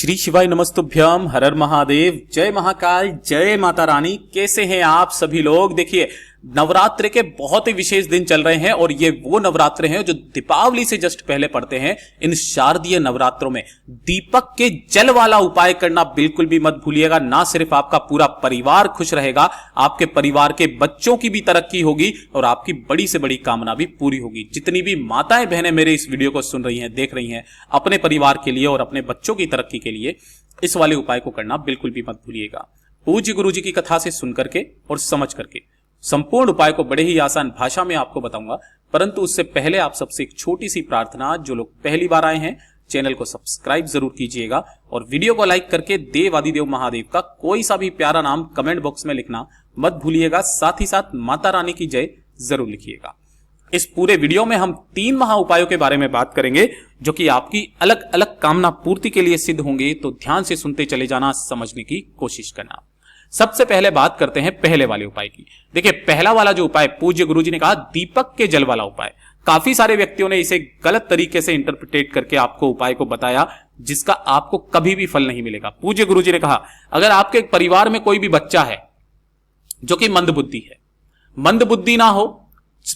श्री शिवाय नमस्तुभ्यम, हर हर महादेव, जय महाकाल, जय माता रानी। कैसे हैं आप सभी लोग। देखिए, नवरात्र के बहुत ही विशेष दिन चल रहे हैं और ये वो नवरात्र हैं जो दीपावली से जस्ट पहले पड़ते हैं। इन शारदीय नवरात्रों में दीपक के जल वाला उपाय करना बिल्कुल भी मत भूलिएगा। ना सिर्फ आपका पूरा परिवार खुश रहेगा, आपके परिवार के बच्चों की भी तरक्की होगी और आपकी बड़ी से बड़ी कामना भी पूरी होगी। जितनी भी माताएं बहनें मेरे इस वीडियो को सुन रही हैं, देख रही हैं, अपने परिवार के लिए और अपने बच्चों की तरक्की के लिए इस वाले उपाय को करना बिल्कुल भी मत भूलिएगा। पूज्य गुरु जी की कथा से सुन करके और समझ करके संपूर्ण उपाय को बड़े ही आसान भाषा में आपको बताऊंगा, परंतु उससे पहले आप सबसे एक छोटी सी प्रार्थना। जो लोग पहली बार आए हैं, चैनल को सब्सक्राइब जरूर कीजिएगा और वीडियो को लाइक करके देव आदिदेव महादेव का कोई सा भी प्यारा नाम कमेंट बॉक्स में लिखना मत भूलिएगा। साथ ही साथ माता रानी की जय जरूर लिखिएगा। इस पूरे वीडियो में हम 3 महा उपायों के बारे में बात करेंगे जो कि आपकी अलग अलग कामना पूर्ति के लिए सिद्ध होंगे। तो ध्यान से सुनते चले जाना, समझने की कोशिश करना। सबसे पहले बात करते हैं पहले वाले उपाय की। देखिए, पहला वाला जो उपाय पूज्य गुरुजी ने कहा, दीपक के जल वाला उपाय। काफी सारे व्यक्तियों ने इसे गलत तरीके से इंटरप्रिटेट करके आपको उपाय को बताया, जिसका आपको कभी भी फल नहीं मिलेगा। पूज्य गुरुजी ने कहा, अगर आपके परिवार में कोई भी बच्चा है जो कि मंदबुद्धि है, मंदबुद्धि ना हो,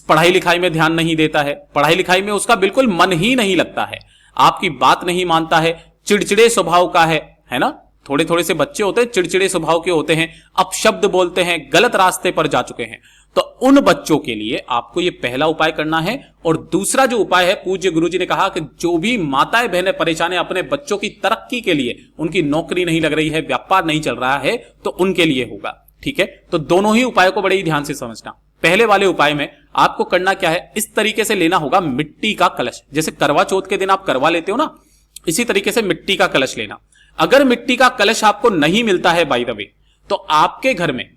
पढ़ाई लिखाई में ध्यान नहीं देता है, पढ़ाई लिखाई में उसका बिल्कुल मन ही नहीं लगता है, आपकी बात नहीं मानता है, चिड़चिड़े स्वभाव का है ना। थोड़े थोड़े से बच्चे होते हैं, चिड़चिड़े स्वभाव के होते हैं, अपशब्द बोलते हैं, गलत रास्ते पर जा चुके हैं। तो उन बच्चों के लिए आपको यह पहला उपाय करना है। और दूसरा जो उपाय है, पूज्य गुरुजी ने कहा कि जो भी माताएं बहनें परेशान है अपने बच्चों की तरक्की के लिए, उनकी नौकरी नहीं लग रही है, व्यापार नहीं चल रहा है, तो उनके लिए होगा। ठीक है, तो दोनों ही उपायों को बड़े ही ध्यान से समझना। पहले वाले उपाय में आपको करना क्या है, इस तरीके से लेना होगा मिट्टी का कलश। जैसे करवा चौथ के दिन आप करवा लेते हो ना, इसी तरीके से मिट्टी का कलश लेना। अगर मिट्टी का कलश आपको नहीं मिलता है बाय द वे, तो आपके घर में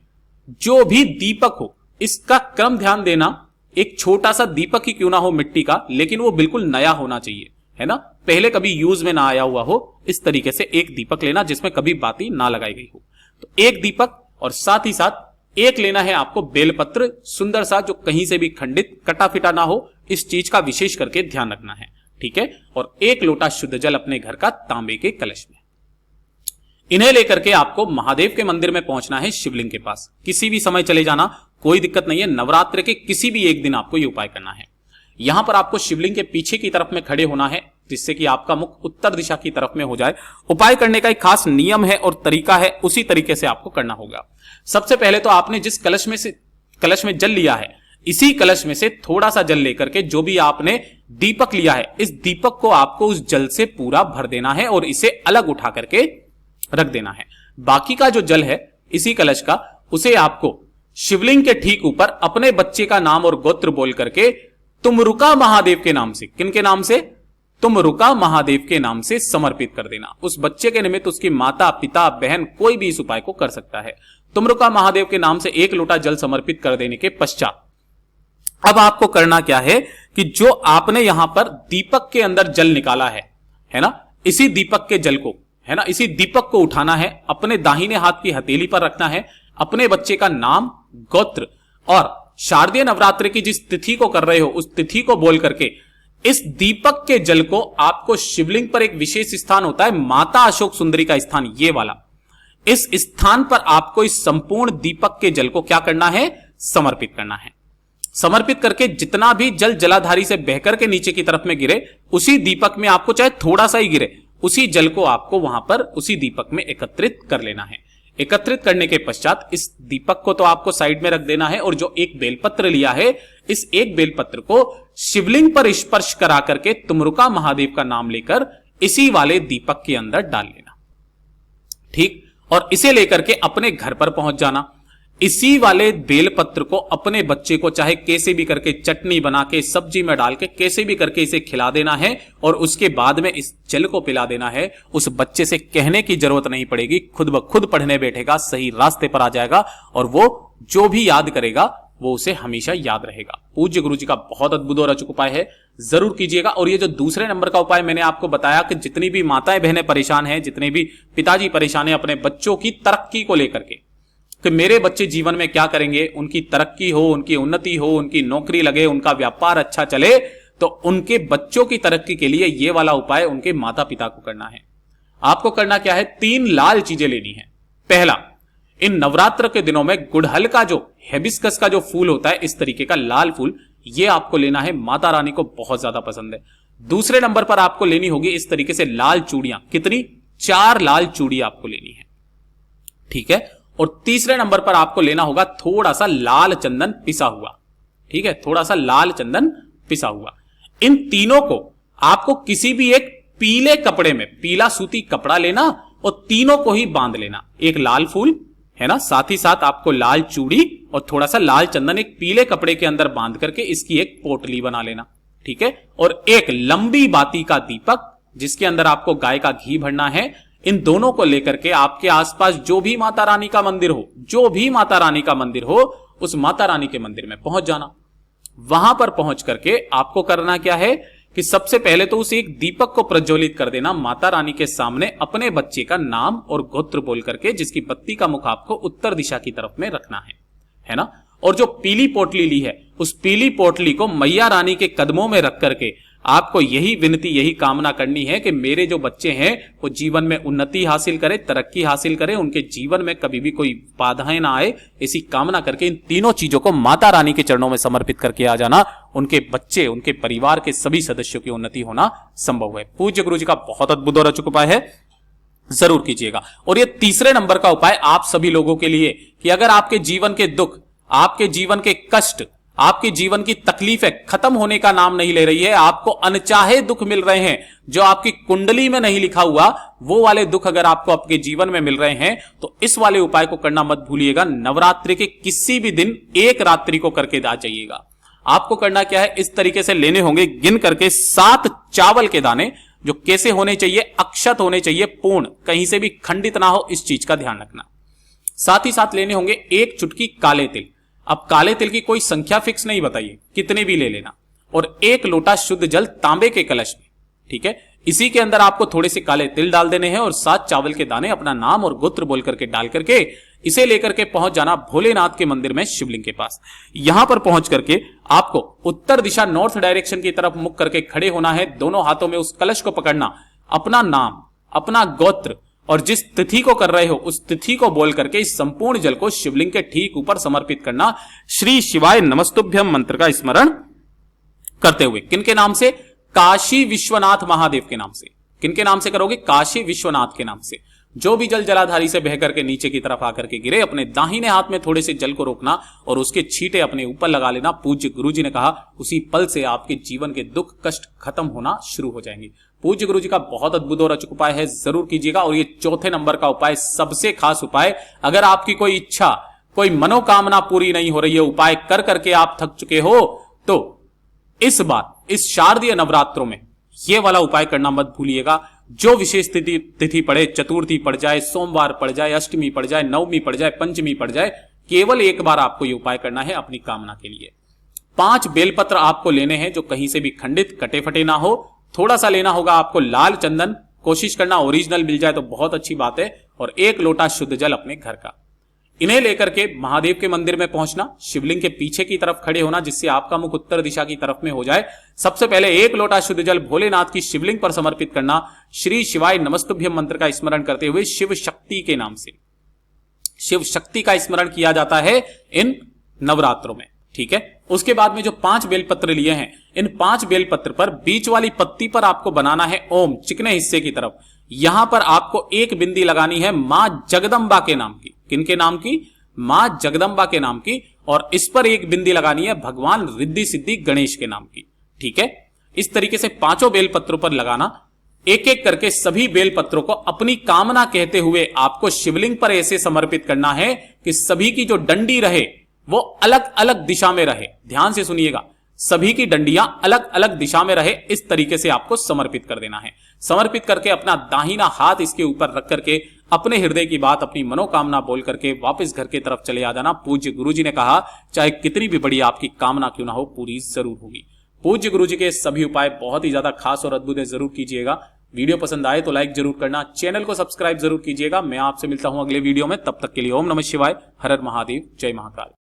जो भी दीपक हो, इसका क्रम ध्यान देना। एक छोटा सा दीपक ही क्यों ना हो मिट्टी का, लेकिन वो बिल्कुल नया होना चाहिए, है ना, पहले कभी यूज में ना आया हुआ हो। इस तरीके से एक दीपक लेना जिसमें कभी बाती ना लगाई गई हो। तो एक दीपक, और साथ ही साथ एक लेना है आपको बेलपत्र, सुंदर सा, जो कहीं से भी खंडित कटा फिटा ना हो। इस चीज का विशेष करके ध्यान रखना है। ठीक है, और 1 लोटा शुद्ध जल अपने घर का तांबे के कलश में। इन्हें लेकर के आपको महादेव के मंदिर में पहुंचना है, शिवलिंग के पास। किसी भी समय चले जाना, कोई दिक्कत नहीं है। नवरात्र के किसी भी एक दिन आपको यह उपाय करना है। यहां पर आपको शिवलिंग के पीछे की तरफ में खड़े होना है, जिससे कि आपका मुख उत्तर दिशा की तरफ में हो जाए। उपाय करने का एक खास नियम है और तरीका है, उसी तरीके से आपको करना होगा। सबसे पहले तो आपने जिस कलश में जल लिया है, इसी कलश में से थोड़ा सा जल लेकर के जो भी आपने दीपक लिया है, इस दीपक को आपको उस जल से पूरा भर देना है और इसे अलग उठा करके रख देना है। बाकी का जो जल है इसी कलश का, उसे आपको शिवलिंग के ठीक ऊपर अपने बच्चे का नाम और गोत्र बोल करके तुमरुका महादेव के नाम से, किनके नाम से, तुमरुका महादेव के नाम से समर्पित कर देना। उस बच्चे के निमित्त उसकी माता, पिता, बहन कोई भी इस उपाय को कर सकता है। तुमरुका महादेव के नाम से 1 लोटा जल समर्पित कर देने के पश्चात अब आपको करना क्या है कि जो आपने यहां पर दीपक के अंदर जल निकाला है ना, इसी दीपक के जल को, है ना, इसी दीपक को उठाना है, अपने दाहिने हाथ की हथेली पर रखना है, अपने बच्चे का नाम, गोत्र और शारदीय नवरात्र की जिस तिथि को कर रहे हो उस तिथि को बोल करके इस दीपक के जल को आपको शिवलिंग पर एक विशेष स्थान होता है, माता अशोक सुंदरी का स्थान, ये वाला, इस स्थान पर आपको इस संपूर्ण दीपक के जल को क्या करना है, समर्पित करना है। समर्पित करके जितना भी जल जलाधारी से बहकर के नीचे की तरफ में गिरे, उसी दीपक में आपको चाहे थोड़ा सा ही गिरे, उसी जल को आपको वहां पर उसी दीपक में एकत्रित कर लेना है। एकत्रित करने के पश्चात इस दीपक को तो आपको साइड में रख देना है और जो एक बेलपत्र लिया है, इस एक बेलपत्र को शिवलिंग पर स्पर्श करा करके तुमरुका महादेव का नाम लेकर इसी वाले दीपक के अंदर डाल लेना। ठीक, और इसे लेकर के अपने घर पर पहुंच जाना। इसी वाले बेलपत्र को अपने बच्चे को चाहे कैसे भी करके चटनी बना के, सब्जी में डाल के, कैसे भी करके इसे खिला देना है और उसके बाद में इस जल को पिला देना है। उस बच्चे से कहने की जरूरत नहीं पड़ेगी, खुद ब खुद पढ़ने बैठेगा, सही रास्ते पर आ जाएगा और वो जो भी याद करेगा वो उसे हमेशा याद रहेगा। पूज्य गुरु जी का बहुत अद्भुत और अचूक उपाय है, जरूर कीजिएगा। और ये जो दूसरे नंबर का उपाय मैंने आपको बताया कि जितनी भी माताएं बहनें परेशान हैं, जितने भी पिताजी परेशान हैं अपने बच्चों की तरक्की को लेकर के, कि मेरे बच्चे जीवन में क्या करेंगे, उनकी तरक्की हो, उनकी उन्नति हो, उनकी नौकरी लगे, उनका व्यापार अच्छा चले, तो उनके बच्चों की तरक्की के लिए ये वाला उपाय उनके माता पिता को करना है। आपको करना क्या है, 3 लाल चीजें लेनी है। पहला, इन नवरात्र के दिनों में गुड़हल का जो हेबिस्कस का जो फूल होता है, इस तरीके का लाल फूल, ये आपको लेना है, माता रानी को बहुत ज्यादा पसंद है। दूसरे नंबर पर आपको लेनी होगी इस तरीके से लाल चूड़ियां, कितनी, 4 लाल चूड़ी आपको लेनी है, ठीक है। और तीसरे नंबर पर आपको लेना होगा थोड़ा सा लाल चंदन पिसा हुआ, ठीक है, थोड़ा सा लाल चंदन पिसा हुआ। इन तीनों को आपको किसी भी एक पीले कपड़े में, पीला सूती कपड़ा लेना और तीनों को ही बांध लेना। एक लाल फूल है ना, साथ ही साथ आपको लाल चूड़ी और थोड़ा सा लाल चंदन एक पीले कपड़े के अंदर बांध करके इसकी एक पोटली बना लेना, ठीक है। और एक लंबी बाती का दीपक जिसके अंदर आपको गाय का घी भरना है। इन दोनों को लेकर के आपके आसपास जो भी माता रानी का मंदिर हो, जो भी माता रानी का मंदिर हो, उस माता रानी के मंदिर में पहुंच जाना। वहां पर पहुंच करके आपको करना क्या है कि सबसे पहले तो उस एक दीपक को प्रज्वलित कर देना माता रानी के सामने, अपने बच्चे का नाम और गोत्र बोल करके, जिसकी बत्ती का मुख आपको उत्तर दिशा की तरफ में रखना है ना। और जो पीली पोटली ली है, उस पीली पोटली को मैया रानी के कदमों में रख करके आपको यही विनती, यही कामना करनी है कि मेरे जो बच्चे हैं वो जीवन में उन्नति हासिल करें, तरक्की हासिल करें, उनके जीवन में कभी भी कोई बाधाएं ना आए। ऐसी कामना करके इन तीनों चीजों को माता रानी के चरणों में समर्पित करके आ जाना। उनके बच्चे, उनके परिवार के सभी सदस्यों की उन्नति होना संभव है। पूज्य गुरु जी का बहुत अद्भुत और अचूक उपाय है, जरूर कीजिएगा। और ये तीसरे नंबर का उपाय आप सभी लोगों के लिए कि अगर आपके जीवन के दुख, आपके जीवन के कष्ट, आपके जीवन की तकलीफें खत्म होने का नाम नहीं ले रही है, आपको अनचाहे दुख मिल रहे हैं जो आपकी कुंडली में नहीं लिखा हुआ, वो वाले दुख अगर आपको आपके जीवन में मिल रहे हैं तो इस वाले उपाय को करना मत भूलिएगा। नवरात्रि के किसी भी दिन एक रात्रि को करके आ जाइएगा। आपको करना क्या है, इस तरीके से लेने होंगे गिन करके 7 चावल के दाने, जो कैसे होने चाहिए, अक्षत होने चाहिए, पूर्ण, कहीं से भी खंडित ना हो, इस चीज का ध्यान रखना। साथ ही साथ लेने होंगे 1 चुटकी काले तिल। अब काले तिल की कोई संख्या फिक्स नहीं बताइए, कितने भी ले लेना। और 1 लोटा शुद्ध जल तांबे के कलश में, ठीक है। इसी के अंदर आपको थोड़े से काले तिल डाल देने हैं और 7 चावल के दाने अपना नाम और गोत्र बोल करके डाल करके इसे लेकर के पहुंच जाना भोलेनाथ के मंदिर में, शिवलिंग के पास। यहां पर पहुंच करके आपको उत्तर दिशा, नॉर्थ डायरेक्शन की तरफ मुख करके खड़े होना है। दोनों हाथों में उस कलश को पकड़ना, अपना नाम, अपना गोत्र और जिस तिथि को कर रहे हो उस तिथि को बोल करके इस संपूर्ण जल को शिवलिंग के ठीक ऊपर समर्पित करना। श्री शिवाय नमस्तुभ्यम मंत्र का स्मरण करते हुए, किनके नाम से, काशी विश्वनाथ महादेव के नाम से। किनके नाम से करोगे, काशी विश्वनाथ के नाम से। जो भी जल जलाधारी से बह करके नीचे की तरफ आकर के गिरे, अपने दाहिने हाथ में थोड़े से जल को रोकना और उसके छींटे अपने ऊपर लगा लेना। पूज्य गुरु जी ने कहा उसी पल से आपके जीवन के दुख कष्ट खत्म होना शुरू हो जाएंगे। पूज्य गुरु जी का बहुत अद्भुत और अचूक उपाय है, जरूर कीजिएगा। और ये चौथे नंबर का उपाय सबसे खास उपाय, अगर आपकी कोई इच्छा, कोई मनोकामना पूरी नहीं हो रही है, उपाय कर करके आप थक चुके हो, तो इस बार इस शारदीय नवरात्रों में ये वाला उपाय करना मत भूलिएगा। जो विशेष तिथि पड़े, चतुर्थी पड़ जाए, सोमवार पड़ जाए, अष्टमी पड़ जाए, नवमी पड़ जाए, पंचमी पड़ जाए, केवल एक बार आपको ये उपाय करना है अपनी कामना के लिए। 5 बेलपत्र आपको लेने हैं जो कहीं से भी खंडित, कटे फटे ना हो। थोड़ा सा लेना होगा आपको लाल चंदन, कोशिश करना ओरिजिनल मिल जाए तो बहुत अच्छी बात है। और 1 लोटा शुद्ध जल अपने घर का। इन्हें लेकर के महादेव के मंदिर में पहुंचना, शिवलिंग के पीछे की तरफ खड़े होना जिससे आपका मुख उत्तर दिशा की तरफ में हो जाए। सबसे पहले 1 लोटा शुद्ध जल भोलेनाथ की शिवलिंग पर समर्पित करना। श्री शिवाय नमस्तुभ्यम मंत्र का स्मरण करते हुए शिव शक्ति के नाम से, शिव शक्ति का स्मरण किया जाता है इन नवरात्रों में, ठीक है। उसके बाद में जो 5 बेलपत्र लिए हैं, इन 5 बेलपत्र पर बीच वाली पत्ती पर आपको बनाना है ओम, चिकने हिस्से की तरफ। यहां पर आपको 1 बिंदी लगानी है मां जगदंबा के नाम की। किनके नाम की, मां जगदंबा के नाम की। और इस पर 1 बिंदी लगानी है भगवान रिद्धि सिद्धि गणेश के नाम की, ठीक है। इस तरीके से 5 बेलपत्रों पर लगाना। एक एक करके सभी बेलपत्रों को अपनी कामना कहते हुए आपको शिवलिंग पर ऐसे समर्पित करना है कि सभी की जो डंडी रहे वो अलग अलग दिशा में रहे। ध्यान से सुनिएगा, सभी की डंडियां अलग अलग दिशा में रहे, इस तरीके से आपको समर्पित कर देना है। समर्पित करके अपना दाहिना हाथ इसके ऊपर रख करके अपने हृदय की बात, अपनी मनोकामना बोल करके वापस घर की तरफ चले आ जाना। पूज्य गुरु जी ने कहा चाहे कितनी भी बड़ी आपकी कामना क्यों ना हो, पूरी जरूर होगी। पूज्य गुरु जी के सभी उपाय बहुत ही ज्यादा खास और अद्भुत है, जरूर कीजिएगा। वीडियो पसंद आए तो लाइक जरूर करना, चैनल को सब्सक्राइब जरूर कीजिएगा। मैं आपसे मिलता हूं अगले वीडियो में, तब तक के लिए ओम नमः शिवाय, हर हर महादेव, जय महाकाल।